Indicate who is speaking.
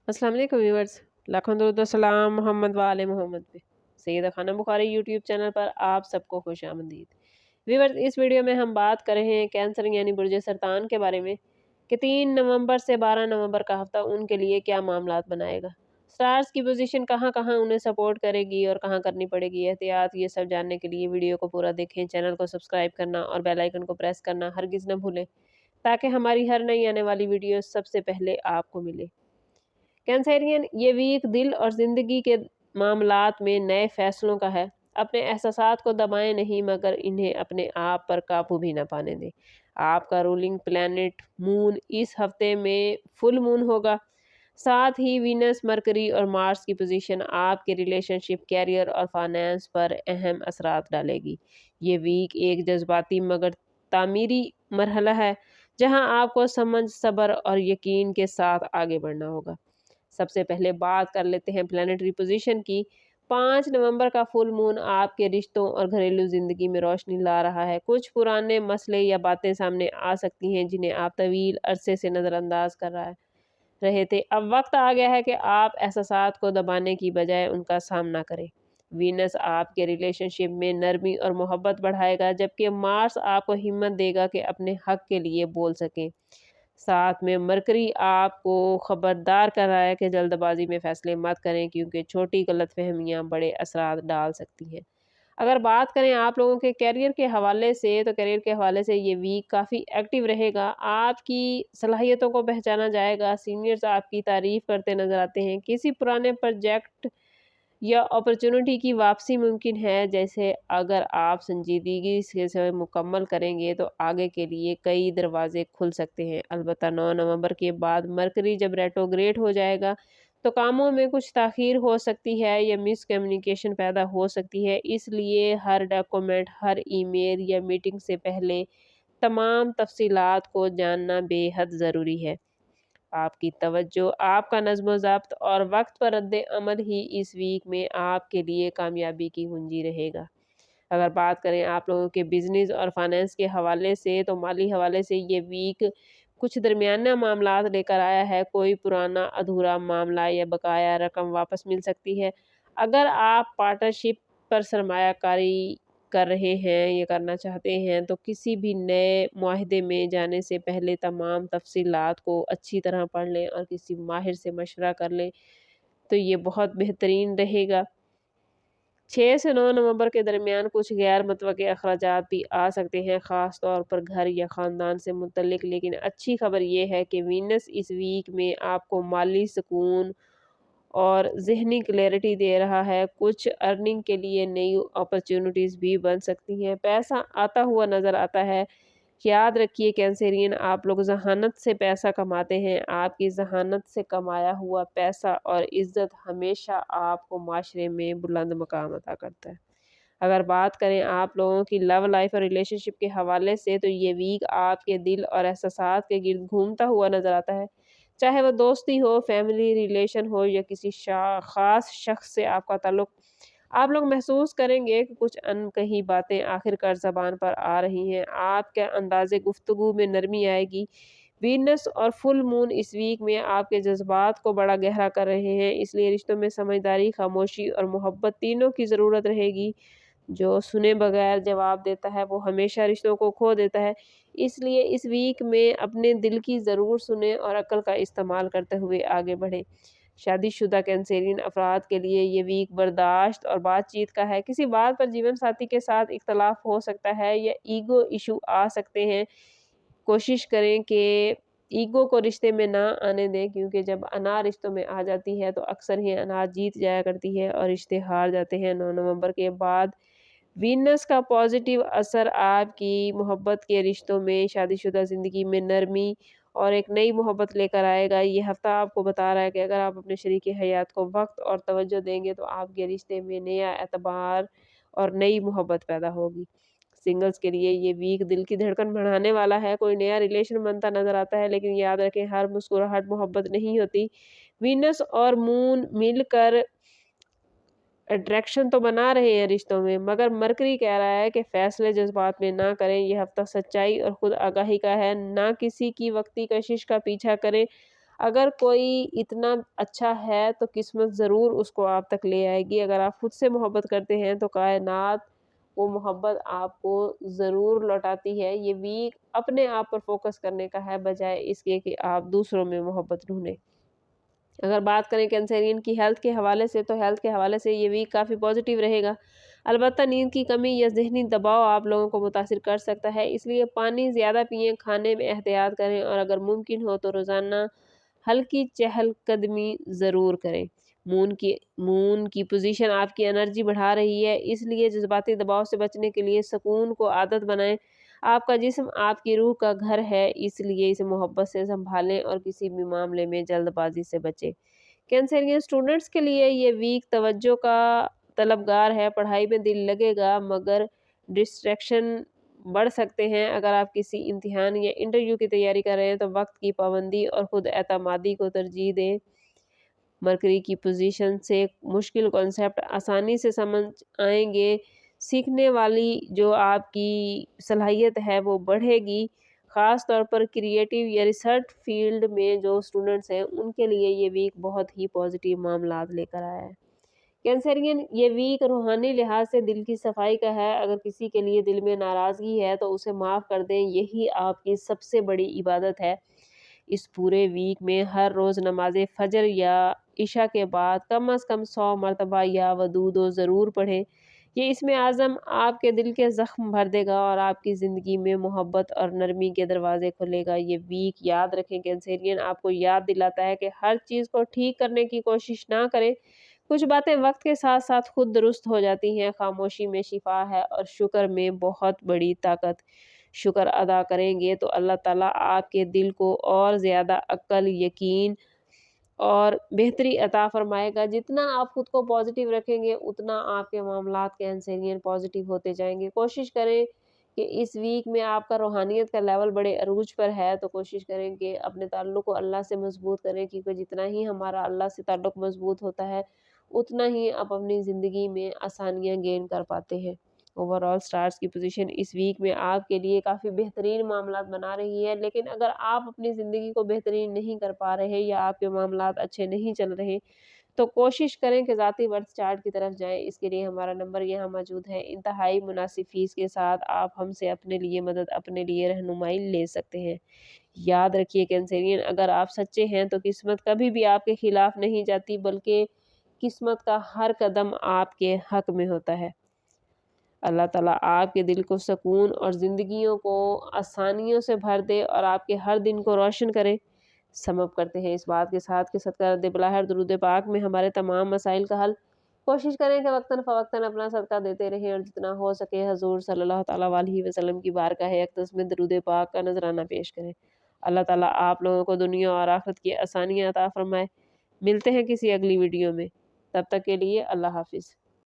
Speaker 1: अस्सलाम वालेकुम व्यूअर्स। लाखों दरूद व सलाम मोहम्मद व आले मोहम्मद पे। सैयदा खानम बुखारी यूट्यूब चैनल पर आप सबको खुश आमदीद। व्यूअर्स, इस वीडियो में हम बात कर रहे हैं कैंसर यानी बुर्ज सरतान के बारे में कि 3 नवंबर से 12 नवंबर का हफ्ता उनके लिए क्या मामलात बनाएगा। स्टार्स की पोजीशन कहाँ कहाँ उन्हें सपोर्ट करेगी और कहाँ करनी पड़ेगी एहतियात, ये सब जानने के लिए वीडियो को पूरा देखें। चैनल को सब्सक्राइब करना और बेल आइकन को प्रेस करना हरगिज़ न भूलें, ताकि हमारी हर नई आने वाली वीडियो सबसे पहले आपको मिले। कैंसेरियन, ये वीक दिल और ज़िंदगी के मामलात में नए फैसलों का है। अपने एहसासात को दबाएं नहीं, मगर इन्हें अपने आप पर काबू भी ना पाने दें। आपका रूलिंग प्लैनेट मून इस हफ्ते में फुल मून होगा। साथ ही वीनस, मरकरी और मार्स की पोजीशन आपके रिलेशनशिप, कैरियर और फाइनेंस पर अहम असरात डालेगी। ये वीक एक जज्बाती मगर तामीरी मरहला है, जहां आपको समझ, सब्र और यकीन के साथ आगे बढ़ना होगा। सबसे पहले बात कर लेते हैं प्लानिटरी पोजीशन की। 5 नवंबर का फुल मून आपके रिश्तों और घरेलू जिंदगी में रोशनी ला रहा है। कुछ पुराने मसले या बातें सामने आ सकती हैं जिन्हें आप तवील अरसे से नज़रअंदाज कर रहे थे। अब वक्त आ गया है कि आप एहसासात को दबाने की बजाय उनका सामना करें। वीनस आपके रिलेशनशिप में नरमी और मोहब्बत बढ़ाएगा, जबकि मार्स आपको हिम्मत देगा कि अपने हक के लिए बोल सकें। साथ में मरकरी आपको खबरदार कर रहा है कि जल्दबाजी में फैसले मत करें, क्योंकि छोटी गलतफहमियां बड़े असरात डाल सकती हैं। अगर बात करें आप लोगों के करियर के हवाले से, तो करियर के हवाले से ये वीक काफ़ी एक्टिव रहेगा। आपकी सलाहियतों को पहचाना जाएगा। सीनियर्स आपकी तारीफ करते नजर आते हैं। किसी पुराने प्रोजेक्ट या अपॉर्चुनिटी की वापसी मुमकिन है। जैसे अगर आप संजीदगी से मुकम्मल करेंगे तो आगे के लिए कई दरवाजे खुल सकते हैं। अलबत्ता 9 नवंबर के बाद मरकरी जब रेट्रोग्रेड हो जाएगा, तो कामों में कुछ ताख़ीर हो सकती है या मिसकम्युनिकेशन पैदा हो सकती है। इसलिए हर डॉक्यूमेंट, हर ईमेल या मीटिंग से पहले तमाम तफसीलात को जानना बेहद ज़रूरी है। आपकी तवज्जो, आपका नज़्म-ओ-ज़ब्त और वक्त पर रद्द-ए-अमल ही इस वीक में आपके लिए कामयाबी की कुंजी रहेगा। अगर बात करें आप लोगों के बिज़नेस और फाइनेंस के हवाले से, तो माली हवाले से ये वीक कुछ दरमियाना मामलात लेकर आया है। कोई पुराना अधूरा मामला या बकाया रकम वापस मिल सकती है। अगर आप पार्टनरशिप पर सरमायाकारी कर रहे हैं या करना चाहते हैं, तो किसी भी नए मुआहदे में जाने से पहले तमाम तफसीलात को अच्छी तरह पढ़ लें और किसी माहिर से मशवरा कर लें, तो ये बहुत बेहतरीन रहेगा। 6 से 9 नवंबर के दरमियान कुछ गैर मुतवक्के अखराजात भी आ सकते हैं, ख़ास तौर पर घर या ख़ानदान से मुतल्लिक। लेकिन अच्छी खबर ये है कि वीनस इस वीक में आपको माली सुकून और ज़हनी क्लैरिटी दे रहा है। कुछ अर्निंग के लिए नई अपॉर्चुनिटीज़ भी बन सकती हैं। पैसा आता हुआ नज़र आता है। याद रखिए कैंसेरियन, आप लोग ज़हानत से पैसा कमाते हैं। आपकी ज़हानत से कमाया हुआ पैसा और इज़्ज़त हमेशा आपको माशरे में बुलंद मकाम अता करता है। अगर बात करें आप लोगों की लव लाइफ और रिलेशनशिप के हवाले से, तो ये वीक आपके दिल और एहसासात के गिर्द घूमता हुआ नज़र आता है। चाहे वो दोस्ती हो, फैमिली रिलेशन हो या किसी ख़ास शख्स से आपका ताल्लुक़, आप लोग महसूस करेंगे कि कुछ अनकही बातें आखिरकार ज़बान पर आ रही हैं। आपके अंदाज़े गुफ्तगू में नरमी आएगी। वीनस और फुल मून इस वीक में आपके जज़्बात को बड़ा गहरा कर रहे हैं, इसलिए रिश्तों में समझदारी, खामोशी और मोहब्बत तीनों की ज़रूरत रहेगी। जो सुने बगैर जवाब देता है, वो हमेशा रिश्तों को खो देता है। इसलिए इस वीक में अपने दिल की ज़रूर सुनें और अक्ल का इस्तेमाल करते हुए आगे बढ़ें। शादीशुदा कैंसेरियन अफराद के लिए ये वीक बर्दाश्त और बातचीत का है। किसी बात पर जीवन साथी के साथ इख्तलाफ हो सकता है या ईगो इशू आ सकते हैं। कोशिश करें कि ईगो को रिश्ते में ना आने दें, क्योंकि जब अना रिश्तों में आ जाती है तो अक्सर ही अना जीत जाया करती है और रिश्ते हार जाते हैं। 9 नवंबर के बाद वीनस का पॉजिटिव असर आपकी मोहब्बत के रिश्तों में, शादीशुदा ज़िंदगी में नरमी और एक नई मोहब्बत लेकर आएगा। ये हफ़्ता आपको बता रहा है कि अगर आप अपने शरीके हयात को वक्त और तवज्जो देंगे, तो आपके रिश्ते में नया एतबार और नई मोहब्बत पैदा होगी। सिंगल्स के लिए ये वीक दिल की धड़कन बढ़ाने वाला है। कोई नया रिलेशन बनता नज़र आता है, लेकिन याद रखें हर मुस्कुराहट मोहब्बत नहीं होती। वीनस और मून मिलकर अट्रैक्शन तो बना रहे हैं रिश्तों में, मगर मरकरी कह रहा है कि फैसले जज्बात में ना करें। ये हफ्ता सच्चाई और खुद आगाही का है। ना किसी की वक्ती कशिश का पीछा करें। اگر کوئی اتنا اچھا ہے تو قسمت ضرور اس کو آپ تک لے آئے گی۔ اگر آپ خود سے محبت کرتے ہیں تو کائنات وہ محبت آپ کو ضرور لوٹاتی ہے۔ یہ ویک اپنے آپ پر فوکس کرنے کا ہے بجائے اس کے کہ آپ دوسروں میں محبت ڈھونڈیں۔ اگر بات کریں کینسرین کی ہیلتھ کے حوالے سے تو ہیلتھ کے حوالے سے یہ ویک کافی پازیٹیو رہے گا۔ البتہ نیند کی کمی یا ذہنی دباؤ آپ لوگوں کو متاثر کر سکتا ہے، اس لیے پانی زیادہ پئیں، کھانے میں احتیاط کریں اور اگر ممکن ہو تو روزانہ ہلکی چہل قدمی ضرور کریں۔ مون کی پوزیشن آپ کی انرجی بڑھا رہی ہے، اس لیے جذباتی دباؤ سے بچنے کے لیے سکون کو عادت بنائیں۔ آپ کا جسم آپ کی روح کا گھر ہے، اس لیے اسے محبت سے سنبھالیں اور کسی بھی معاملے میں جلد بازی سے بچیں۔ کینسرین اسٹوڈنٹس کے لیے یہ ویک توجہ کا طلبگار ہے، پڑھائی میں دل لگے گا مگر ڈسٹریکشن بڑھ سکتے ہیں۔ اگر آپ کسی امتحان یا انٹرویو کی تیاری کر رہے ہیں تو وقت کی پابندی اور خود اعتمادی کو ترجیح دیں۔ مرکری کی پوزیشن سے مشکل کانسیپٹ آسانی سے سمجھ آئیں گے، سیکھنے والی جو آپ کی صلاحیت ہے وہ بڑھے گی۔ خاص طور پر کریٹیو یا ریسرچ فیلڈ میں جو اسٹوڈنٹس ہیں ان کے لیے یہ ویک بہت ہی پازیٹیو معاملات لے کر آیا ہے۔ کینسرین یہ ویک روحانی لحاظ سے دل کی صفائی کا ہے۔ اگر کسی کے لیے دل میں ناراضگی ہے تو اسے معاف کر دیں، یہی آپ کی سب سے بڑی عبادت ہے۔ اس پورے ویک میں ہر روز نماز فجر یا عشاء کے بعد کم از کم 100 مرتبہ یا ودود ضرور پڑھیں۔ یہ اسم اعظم آپ کے دل کے زخم بھر دے گا اور آپ کی زندگی میں محبت اور نرمی کے دروازے کھولے گا۔ یہ ویک یاد رکھیں کینسرین آپ کو یاد دلاتا ہے کہ ہر چیز کو ٹھیک کرنے کی کوشش نہ کریں، کچھ باتیں وقت کے ساتھ ساتھ خود درست ہو جاتی ہیں۔ خاموشی میں شفا ہے اور شکر میں بہت بڑی طاقت۔ شکر ادا کریں گے تو اللہ تعالیٰ آپ کے دل کو اور زیادہ عقل، یقین اور بہتری عطا فرمائے گا۔ جتنا آپ خود کو پازیٹیو رکھیں گے اتنا آپ کے معاملات کینسرین پازیٹیو ہوتے جائیں گے۔ کوشش کریں کہ اس ویک میں آپ کا روحانیت کا لیول بڑے عروج پر ہے تو کوشش کریں کہ اپنے تعلق کو اللہ سے مضبوط کریں، کیونکہ جتنا ہی ہمارا اللہ سے تعلق مضبوط ہوتا ہے اتنا ہی آپ اپنی زندگی میں آسانیاں گین کر پاتے ہیں۔ اوورآل سٹارز کی پوزیشن اس ویک میں آپ کے لیے کافی بہترین معاملات بنا رہی ہے، لیکن اگر آپ اپنی زندگی کو بہترین نہیں کر پا رہے یا آپ کے معاملات اچھے نہیں چل رہے تو کوشش کریں کہ ذاتی برتھ چارٹ کی طرف جائیں۔ اس کے لیے ہمارا نمبر یہاں موجود ہے، انتہائی مناسب فیس کے ساتھ آپ ہم سے اپنے لیے مدد، اپنے لیے رہنمائی لے سکتے ہیں۔ یاد رکھیے کینسرین اگر آپ سچے ہیں تو قسمت کبھی بھی آپ کے خلاف نہیں جاتی، بلکہ قسمت کا ہر قدم آپ کے حق میں ہوتا ہے۔ اللہ تعالیٰ آپ کے دل کو سکون اور زندگیوں کو آسانیوں سے بھر دے اور آپ کے ہر دن کو روشن کرے۔ سمپ کرتے ہیں اس بات کے ساتھ کہ صدقہ رد بلاہر درود پاک میں ہمارے تمام مسائل کا حل۔ کوشش کریں کہ وقتاً فوقتاً اپنا صدقہ دیتے رہیں اور جتنا ہو سکے حضور صلی اللہ تعالیٰ علیہ وسلم کی بارگاہ اقدس میں درود پاک کا نذرانہ پیش کریں۔ اللہ تعالیٰ آپ لوگوں کو دنیا اور آخرت کی آسانیاں عطا فرمائے۔ ملتے ہیں کسی اگلی ویڈیو میں، تب تک کے لیے اللہ حافظ۔